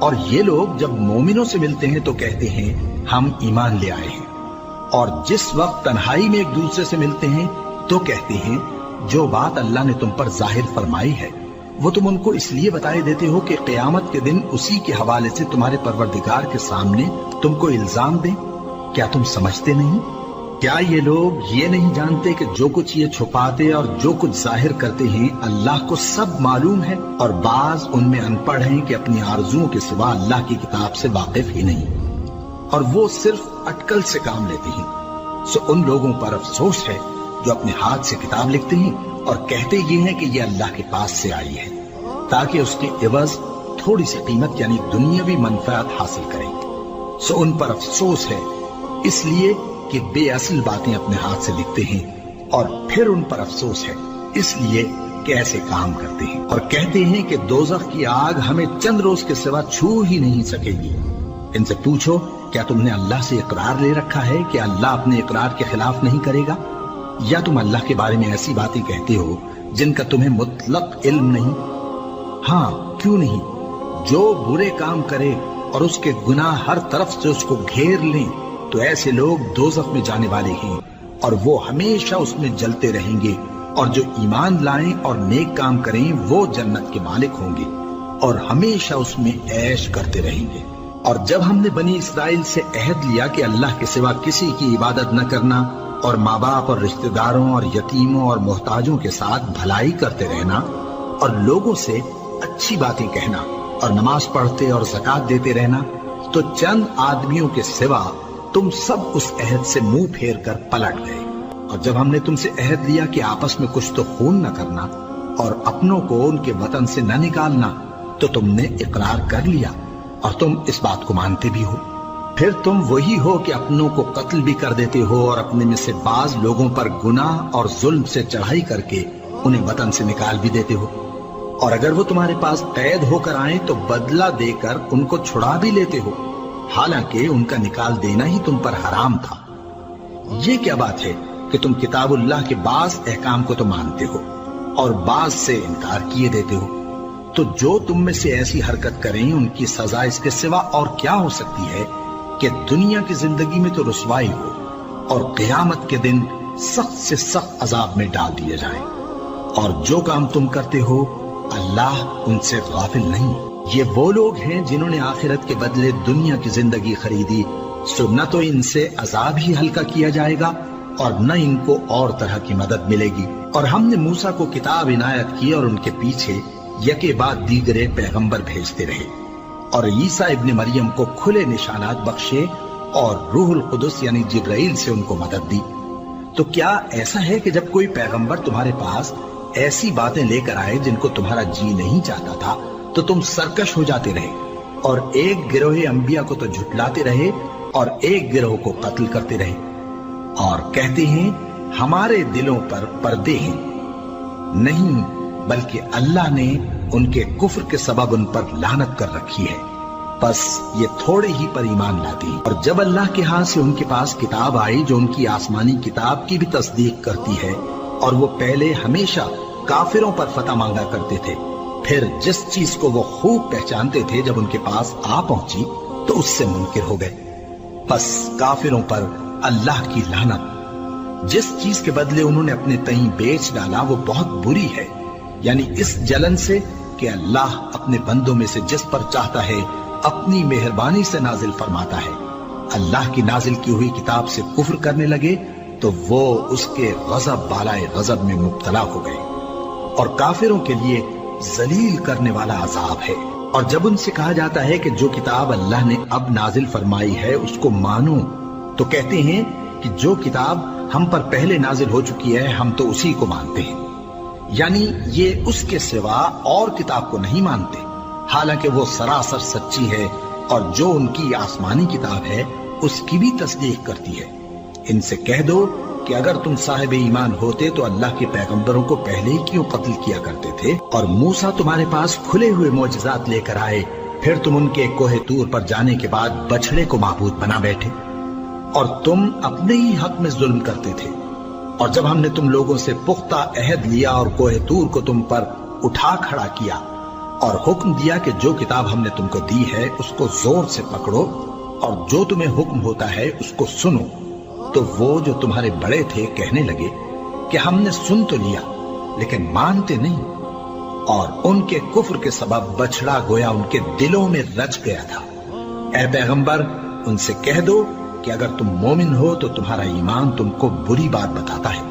اور یہ لوگ جب مومنوں سے ملتے ہیں تو کہتے ہیں ہم ایمان لے آئے ہیں، اور جس وقت تنہائی میں ایک دوسرے سے ملتے ہیں تو کہتے ہیں جو بات اللہ نے تم پر ظاہر فرمائی ہے وہ تم ان کو اس لیے بتائے دیتے ہو کہ قیامت کے دن اسی کے حوالے سے تمہارے پروردگار کے سامنے تم کو الزام دیں۔ کیا تم سمجھتے نہیں؟ کیا یہ لوگ یہ نہیں جانتے کہ جو کچھ یہ چھپاتے اور جو کچھ ظاہر کرتے ہیں اللہ کو سب معلوم ہے، اور بعض ان میں ان پڑھ ہیں کہ اپنی آرزوؤں کے سوا اللہ کی کتاب سے واقف ہی نہیں، اور وہ صرف اٹکل سے کام لیتے ہیں۔ سو ان لوگوں پر افسوس ہے جو اپنے ہاتھ سے کتاب لکھتے ہیں اور کہتے یہ ہیں کہ یہ اللہ کے پاس سے آئی ہے، تاکہ اس کے عوض تھوڑی سی قیمت یعنی دنیاوی منفعت حاصل کریں۔ سو ان پر افسوس ہے اس لیے کہ بے اصل باتیں اپنے ہاتھ سے لکھتے ہیں، اور پھر ان پر افسوس ہے اس لیے کہ ایسے کام کرتے ہیں، اور کہتے ہیں کہ دوزخ کی آگ ہمیں چند روز کے سوا چھو ہی نہیں سکے گی۔ ان سے پوچھو کیا تم نے اللہ سے اقرار لے رکھا ہے کہ اللہ اپنے اقرار کے خلاف نہیں کرے گا، یا تم اللہ کے بارے میں ایسی باتیں کہتے ہو جن کا تمہیں مطلق علم نہیں؟ ہاں کیوں نہیں، جو برے کام کرے اور اس کے گناہ ہر طرف سے اس کو گھیر لیں تو ایسے لوگ دوزخ میں جانے والے ہیں، اور وہ ہمیشہ اس میں جلتے رہیں گے، اور جو ایمان لائیں اور نیک کام کریں وہ جنت کے مالک ہوں گے اور ہمیشہ اس میں عیش کرتے رہیں گے۔ اور جب ہم نے بنی اسرائیل سے عہد لیا کہ اللہ کے سوا کسی کی عبادت نہ کرنا، اور ماں باپ اور رشتہ داروں اور یتیموں اور محتاجوں کے ساتھ بھلائی کرتے رہنا، اور لوگوں سے اچھی باتیں کہنا، اور نماز پڑھتے اور زکوٰۃ دیتے رہنا، تو چند آدمیوں کے سوا تم سب اس عہد سے منہ پھیر کر پلٹ گئے۔ اور جب ہم نے تم سے عہد لیا کہ آپس میں کچھ تو خون نہ کرنا اور اپنوں کو ان کے وطن سے نہ نکالنا، تو تم نے اقرار کر لیا اور تم اس بات کو مانتے بھی ہو۔ پھر تم وہی ہو کہ اپنوں کو قتل بھی کر دیتے ہو، اور اپنے میں سے بعض لوگوں پر گناہ اور ظلم سے چڑھائی کر کے انہیں وطن سے نکال بھی دیتے ہو، اور اگر وہ تمہارے پاس قید ہو کر آئیں تو بدلہ دے کر ان کو چھڑا بھی لیتے ہو، حالانکہ ان کا نکال دینا ہی تم پر حرام تھا۔ یہ کیا بات ہے کہ تم کتاب اللہ کے بعض احکام کو تو مانتے ہو اور بعض سے انکار کیے دیتے ہو؟ تو جو تم میں سے ایسی حرکت کریں ان کی سزا اس کے سوا اور کیا ہو سکتی ہے کہ دنیا کی زندگی میں تو رسوائی ہو اور قیامت کے دن سخت سے سخت عذاب میں ڈال دیے جائیں۔ اور جو کام تم کرتے ہو اللہ ان سے غافل نہیں۔ یہ وہ لوگ ہیں جنہوں نے آخرت کے بدلے دنیا کی زندگی خریدی، سو نہ تو ان سے عذاب ہی ہلکا کیا جائے گا اور نہ ان کو اور طرح کی مدد ملے گی۔ اور ہم نے موسیٰ کو کتاب عنایت کی اور ان کے پیچھے یکے بعد دیگرے پیغمبر بھیجتے رہے، اور عیسیٰ ابن مریم کو کھلے نشانات بخشے اور روح القدس یعنی جبرائیل سے ان کو مدد دی۔ تو کیا ایسا ہے کہ جب کوئی پیغمبر تمہارے پاس ایسی باتیں لے کر آئے جن کو تمہارا جی نہیں چاہتا تھا تو تم سرکش ہو جاتے رہے، اور ایک گروہ انبیاء کو تو جھٹلاتے رہے اور ایک گروہ کو قتل کرتے رہے، اور کہتے ہیں ہمارے دلوں پر پردے ہیں؟ نہیں، بلکہ اللہ نے ان کے کفر کے سبب ان پر لعنت کر رکھی ہے، بس یہ تھوڑے ہی پر ایمان لاتے ہیں۔ اور جب اللہ کے ہاں سے ان کے پاس کتاب آئی جو ان کی آسمانی کتاب کی بھی تصدیق کرتی ہے، اور وہ پہلے ہمیشہ کافروں پر فتح مانگا کرتے تھے، پھر جس چیز کو وہ خوب پہچانتے تھے جب ان کے پاس آ پہنچی تو اس سے منکر ہو گئے، بس کافروں پر اللہ کی لعنت۔ جس چیز کے بدلے انہوں نے اپنے تئیں بیچ ڈالا وہ بہت بری ہے، یعنی اس جلن سے کہ اللہ اپنے بندوں میں سے جس پر چاہتا ہے اپنی مہربانی سے نازل فرماتا ہے۔ اللہ کی نازل کی ہوئی کتاب سے کفر کرنے لگے تو وہ اس کے غضب بالائے غضب میں مبتلا ہو گئے، اور کافروں کے لیے ذلیل کرنے والا عذاب ہے۔ اور جب ان سے کہا جاتا ہے کہ جو کتاب اللہ نے اب نازل فرمائی ہے اس کو مانو، تو کہتے ہیں کہ جو کتاب ہم پر پہلے نازل ہو چکی ہے ہم تو اسی کو مانتے ہیں، یعنی یہ اس کے سوا اور کتاب کو نہیں مانتے، حالانکہ وہ سراسر سچی ہے، اور جو ان کی آسمانی کتاب ہے اس کی بھی تصدیق کرتی ہے۔ ان سے کہہ دو کہ اگر تم صاحب ایمان ہوتے تو اللہ کے پیغمبروں کو پہلے ہی کیوں قتل کیا کرتے تھے؟ اور موسیٰ تمہارے پاس کھلے ہوئے معجزات لے کر آئے، پھر تم ان کے کوہ طور پر جانے کے بعد بچڑے کو معبود بنا بیٹھے، اور تم اپنے ہی حق میں ظلم کرتے تھے۔ اور جب ہم نے تم لوگوں سے پختہ عہد لیا اور کوہ طور کو تم پر اٹھا کھڑا کیا اور حکم دیا کہ جو کتاب ہم نے تم کو دی ہے اس کو زور سے پکڑو اور جو تمہیں حکم ہوتا ہے اس کو سنو۔ تو وہ جو تمہارے بڑے تھے کہنے لگے کہ ہم نے سن تو لیا لیکن مانتے نہیں، اور ان کے کفر کے سبب بچڑا گویا ان کے دلوں میں رچ گیا تھا۔ اے پیغمبر ان سے کہہ دو کہ اگر تم مومن ہو تو تمہارا ایمان تم کو بری بات بتاتا ہے،